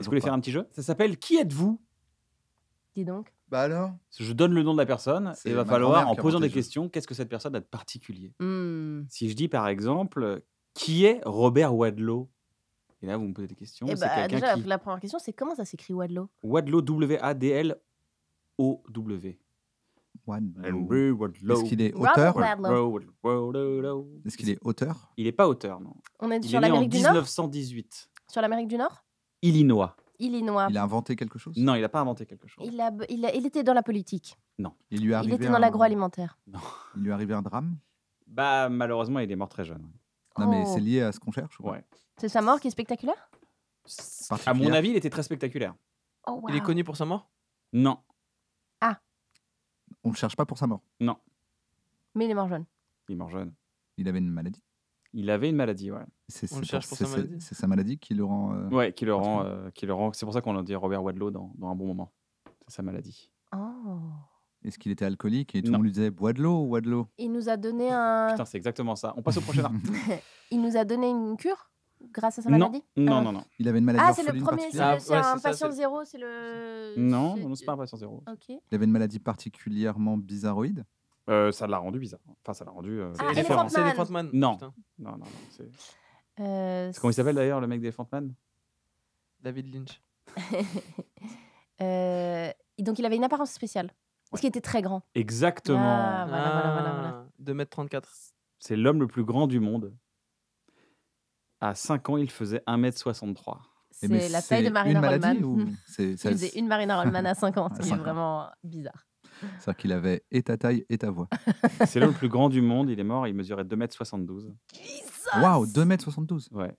Est-ce que vous voulez faire un petit jeu? Ça s'appelle Qui êtes-vous? Dis donc. Bah alors? Je donne le nom de la personne et C'est il va ma falloir, grand-mère en qui a posant inventé des le jeu. questions, qu'est-ce que cette personne a de particulier? Hmm. Si je dis par exemple, qui est Robert Wadlow? Et là, vous me posez des questions. Eh C'est bah, quelqu'un déjà, qui. la première question, c'est comment ça s'écrit Wadlow? Wadlow, W-A-D-L-O-W. Henry Wadlow. Est-ce qu'il est Robert auteur? Wadlow. Est-ce qu'il est auteur? Il n'est pas auteur, non. On est Il sur est né en l'Amérique du Nord? 1918. Sur l'Amérique du Nord? Illinois. Illinois. Il a inventé quelque chose? Non, il n'a pas inventé quelque chose. Il était dans la politique. Il lui est Il arrivé était dans l'agroalimentaire. Il lui est arrivé un drame? Bah, malheureusement, il est mort très jeune. Non, mais Oh. c'est lié à ce qu'on cherche ou pas? Ouais. C'est sa mort qui est spectaculaire? À mon Particulière. avis, il était très spectaculaire. Oh, wow. Il est connu pour sa mort? Non, On ne cherche pas pour sa mort. non. Mais il est mort jeune. Il est mort jeune. Il avait une maladie. Il avait une maladie, ouais. C'est On le cherche pour c'est- sa maladie. c'est sa maladie qui le rend. Ouais, qui le rend. C'est pour ça qu'on a dit Robert Wadlow dans un bon moment. C'est sa maladie. Oh. Est-ce qu'il était alcoolique et tout le Non. monde lui disait bois de l'eau ou bois de l'eau? Il nous a donné un. Putain, c'est exactement ça. On passe au prochain. Il nous a donné une cure grâce à sa Non, maladie? non, Ah. non, non. Il avait une maladie Ah, c'est le orpheline premier, particulière? c'est ouais, un c'est ça, patient c'est- zéro, c'est le. Non, non, c'est pas un patient zéro. Ok. Il avait une maladie particulièrement bizarroïde? Ça l'a rendu bizarre. Enfin, ça l'a rendu Ah, différent. Elephant C'est Man. Elephant Man. Non. Putain. Non, non, non. C'est C'est comment il s'appelle d'ailleurs, le mec d'Elephant Man? David Lynch. Donc il avait une apparence spéciale. Parce qu'il était très grand. Exactement. Ah, voilà. 2m34. C'est l'homme le plus grand du monde. À 5 ans, il faisait 1m63. C'est la taille de Marina une maladie Rollman. ou c'est Il faisait une Marina Rollman à 5 ans. C'est 5 ans. vraiment bizarre. C'est-à-dire qu'il avait et ta taille et ta voix. C'est l'homme le plus grand du monde. Il est mort, il mesurait 2m72. Waouh, 2m72. Ouais.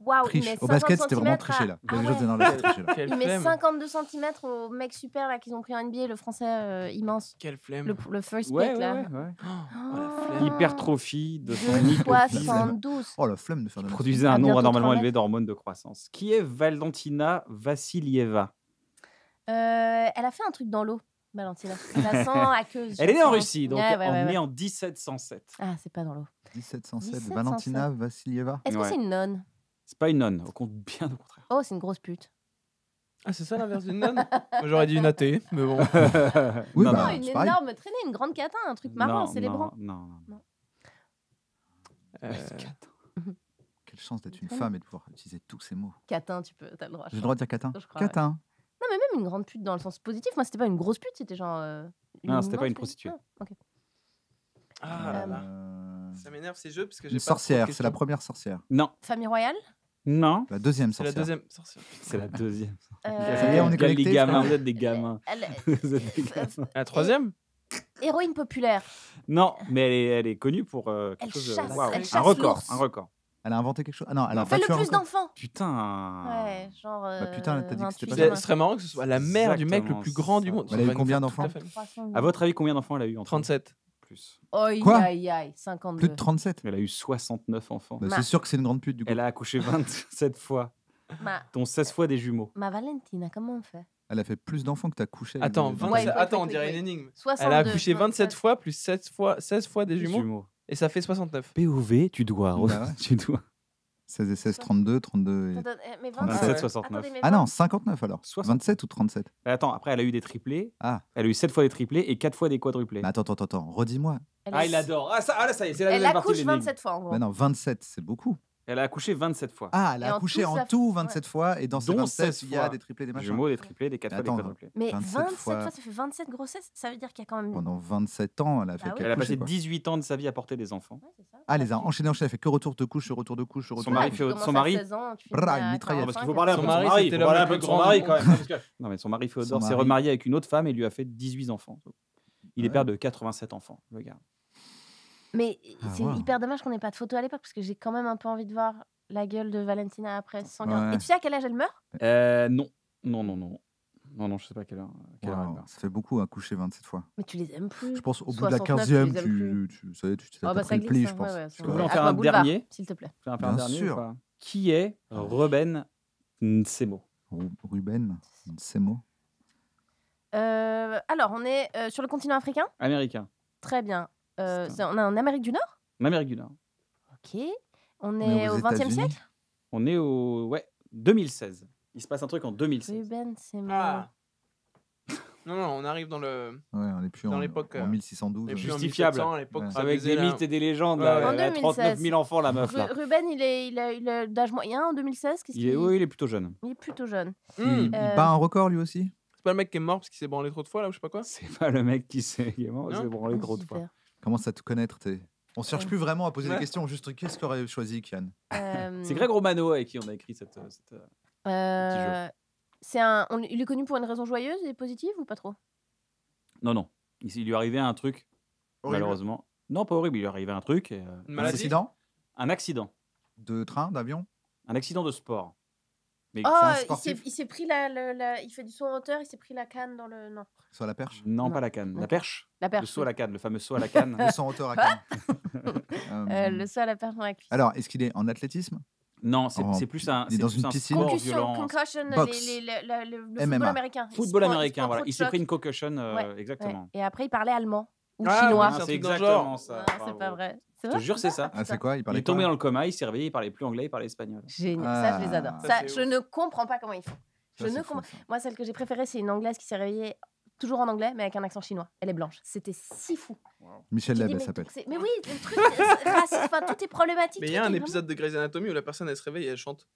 Waouh, il Triche. met Au basket, 50 c'était vraiment centimètres tricher là. Ah Les ouais. gens dans la tricher là. Quelle Il met flemme. 52 cm au mec super là qu'ils ont pris en NBA, le français immense. Quelle flemme. Le first pick Ouais, là. ouais, ouais. Oh, la flemme. Hypertrophie de son hypophyse. 72. Oh la flemme de faire de la Produisait À un nombre bientôt anormalement 3 élevé d'hormones de croissance. Qui est Valentina Vassilieva? Elle a fait un truc dans l'eau, Valentina. La sang aqueuse. Elle est née en Russie, donc Ouais, ouais. née en 1707. Ah, c'est pas dans l'eau. 1707, 1707. Valentina Vassilieva. Est-ce que Ouais. c'est une nonne? C'est pas une nonne, au compte bien au contraire. Oh, c'est une grosse pute. Ah, c'est ça l'inverse d'une nonne? Moi, j'aurais dit une athée, mais bon. Oui, Non, bah, Oh, une c'est pareil. énorme traînée, une grande catin, un truc marrant, Non, célébrant. Non, non. Euh, Quelle chance d'être une femme et de pouvoir utiliser tous ces mots. Catin, t'as le droit. J'ai le droit de dire catin? Je crois, Catin. Non, mais même une grande pute dans le sens positif. Moi, c'était pas une grosse pute, c'était genre. Non, c'était pas une immense pute. prostituée. Ah, ok. Ah là là. Ça m'énerve ces jeux parce que j'ai Une pas trop de sorcière, c'est la questions. première sorcière. Non, Famille royale. non. La deuxième C'est la sorcière. deuxième sorcière. C'est la deuxième. Ça y est, on est Les connectés, gamins, frère. vous êtes des gamins. Vous êtes des gamins. La troisième? Héroïne populaire. Non, mais elle est connue pour quelque Elle chose de. chasse, waouh, elle un chasse record, l'ours. un record. Elle a inventé quelque chose? Ah non, elle a Fait le battu un plus record. d'enfants. Putain. Ouais, genre. Bah, putain, t'as dit que c'était 28 pas gamins. Ce serait marrant que ce soit la mère du mec le Exactement plus grand du ça. monde. Elle a eu Ça va nous combien faire toute la d'enfants? famille. 300. À votre avis, combien d'enfants elle a eu en tout? 37. Plus. Aïe, Quoi aïe, aïe, 52. Plus de 37. Elle a eu 69 enfants. Bah, Ma- c'est sûr que c'est une grande pute du coup. Elle a accouché 27 fois, Ma, dont 16 fois des jumeaux. ma Valentina, comment on fait? Elle a fait plus d'enfants que t'as couché. avec Attends, des- 27 Ouais, attends, on wait. dirait une énigme. 62. Elle a accouché 27 27. fois plus 16 fois des Des jumeaux. Et ça fait 69. POV, tu dois. Bah ouais. Tu dois. 16 et 16, 32, 32 et... Attends, mais 37, 27, 69. Attendez, mais Ah non, 59 alors. 60. 27 ou 37? Attends, après, elle a eu des triplés. Ah, Elle a eu 7 fois des triplés et 4 fois des quadruplés. mais attends, redis-moi. elle Ah, est- il adore. Ah, ça y est, c'est la Elle deuxième partie de accouche l'énigme. 27 fois en gros. Bah non, 27, c'est beaucoup. Elle a accouché 27 fois. Ah, elle Et a en accouché tout, en ça- tout 27 fois et dans ces Dont 27, 16 il y a fois. des triplés, des Des machins. jumeaux, des triplés, des 4 fois, des Attends, quadruplés. Mais 27 27 fois. fois, ça fait 27 grossesses. Ça veut dire qu'il y a quand même. Pendant 27 ans, elle a fait Bah oui. que Elle a coucher, passé quoi. 18 ans de sa vie à porter des enfants. Ouais, c'est ça. Ah, elle les a enchaînés, elle a fait que retour de couche, retour de couche, retour Son de mari couche. fait- Tu commences son à mari- 16 ans, tu Brrr, finis à une mitraillette. Parce 45, qu'il faut parler un peu Son de son mari, mari. c'était Faut parler un l'homme peu le de plus son grand mari du quand même. Parce que- Non, mais son mari Féodor Son s'est mari. remarié avec une autre femme et lui a fait 18 enfants. Il est Ouais. père de 87 enfants, le gars. Mais Ah, c'est wow. hyper dommage qu'on n'ait pas de photo à l'époque parce que j'ai quand même un peu envie de voir la gueule de Valentina après 115. Ouais. Et tu sais à quel âge elle meurt? Non. Non, je sais pas quelle heure elle Waouh, meurt. ça fait beaucoup à coucher 27 fois. Mais tu les aimes plus. Je pense au bout de la 69, 15e, tu les aimes ça y est, tu t'es Ah bah pris ça le pli, glisse. je hein, pense. ouais, ouais, Parce c'est que- Vous voulez en vrai. faire Aqua un Boulevard, dernier s'il te plaît. Je vais en faire un Bien dernier sûr. ou pas? Qui est Ruben Nsemo? Ruben, c'est mot. Alors, on est sur le continent africain. Américain. Très bien. C'est On est en Amérique du Nord. En Amérique du Nord. Ok. On On est est au aux XXe États-Unis. siècle. On est au 2016. Il se passe un truc en 2016. Ruben, c'est mon... Ah. Non, non, on arrive dans le. Ouais, on n'est plus Dans en, l'époque, en 1612. et puis en Justifiable. 1700, à l'époque, Ouais. ça Avec baisait, des là. mythes et des légendes. Ouais, là, ouais. En elle a 2016. 39 000 enfants, la meuf, là. Ruben, il est d'âge moyen en 2016. Oui, il est plutôt jeune. Il est plutôt jeune. Il Euh, bat un record lui aussi. C'est pas le mec qui est mort parce qu'il s'est branlé trop de fois, là, ou je sais pas quoi. C'est pas le mec qui s'est Non. branlé trop de fois. Super. Comment ça te connaître On cherche plus vraiment à poser des Ouais. questions, juste qu'est-ce qu'aurait choisi Kian? C'est Greg Romano avec qui on a écrit cette Il est connu pour une raison joyeuse et positive ou pas trop? Non. Il lui arrivait un truc, Horrible. malheureusement. Non, pas horrible, il lui arrivait un truc. Une Un maladie. accident Un accident. de train, d'avion? Un accident de sport. Mais Oh, un il sportif s'est pris il fait du saut en hauteur, il s'est pris la canne dans le... Non. Sur la perche? non, Non. pas la canne. La Ok. perche. La Le perche. saut à la canne, le fameux saut à la canne. Le son hauteur à Cannes. Le saut à la perche dans la cuisse. Alors, est-ce qu'il est en athlétisme? Non, c'est Oh, plus un, il est c'est dans plus une un piscine. sport Concussion, violent. concussion, Boxe. le MMA. football américain. Football Il se américain, prend voilà. trop de Il s'est pris chocs. une concussion, Ouais, exactement. ouais. Et après, il parlait allemand ou Ah, chinois. oui, c'est un c'est truc dans le exactement genre. ça. Non, c'est bravo. pas vrai. C'est Je te vrai jure, c'est ça. Ah, c'est quoi? Il Il parlait est tombé quoi? dans le coma, il s'est réveillé, il parlait plus anglais, il parlait espagnol. Génial. Ça, je les adore. Ça, Ça, c'est je ouf. ne comprends pas comment ils font. Ça, Je c'est ne fou, comprends- ça. Moi, celle que j'ai préférée, c'est une Anglaise qui s'est réveillée toujours en anglais, mais avec un accent chinois. Elle est blanche. C'était si fou. Michel Tu dis, Leb, mais elle s'appelle. mais oui, le truc, c'est raciste, enfin, tout est problématique. Mais il y a un épisode de Grey's Anatomy où la personne elle se réveille et elle chante.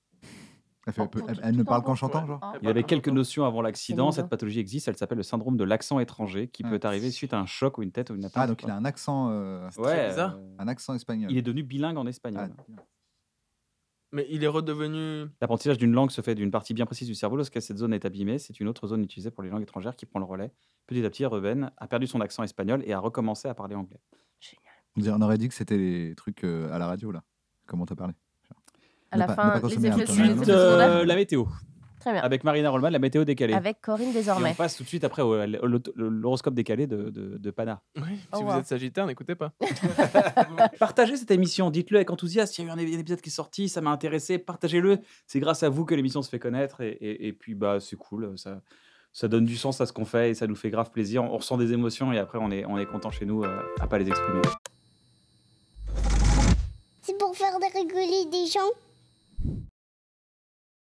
Elle ne parle qu'en chantant, Ouais. genre? Elle Il avait parle quelques en chantant. notions avant l'accident. mignon. Cette pathologie existe, elle s'appelle le syndrome de l'accent étranger, qui peut Ouais. arriver suite à un choc ou une tête ou une atteinte. Ah, donc il a un accent, Ouais, bizarre. un accent espagnol. il est devenu bilingue en espagnol. Ah, bien. Mais il est redevenu. L'apprentissage d'une langue se fait d'une partie bien précise du cerveau. Lorsque cette zone est abîmée, c'est une autre zone utilisée pour les langues étrangères qui prend le relais. Petit à petit, Ruben a perdu son accent espagnol et a recommencé à parler anglais. On aurait dit que c'était les trucs à la radio, là. Comment t'as parlé? À Ne la pas- ne fin, pas les consommer effets, un peu. les Ensuite, effets secondaires. la météo. Très bien. Avec Marina Rollman, la météo décalée. Avec Corinne Et désormais. on passe tout de suite après à l'horoscope décalé de Pana. Oui, Oh, si vous wow. êtes Sagittaire, n'écoutez pas. Partagez cette émission, dites-le avec enthousiasme. Il y a eu un épisode qui est sorti, ça m'a intéressé. Partagez-le. C'est grâce à vous que l'émission se fait connaître. Et puis, bah, c'est cool. Ça donne du sens à ce qu'on fait et ça nous fait grave plaisir. On ressent des émotions et après, on est content chez nous à pas les exprimer. C'est pour faire rigoler des gens.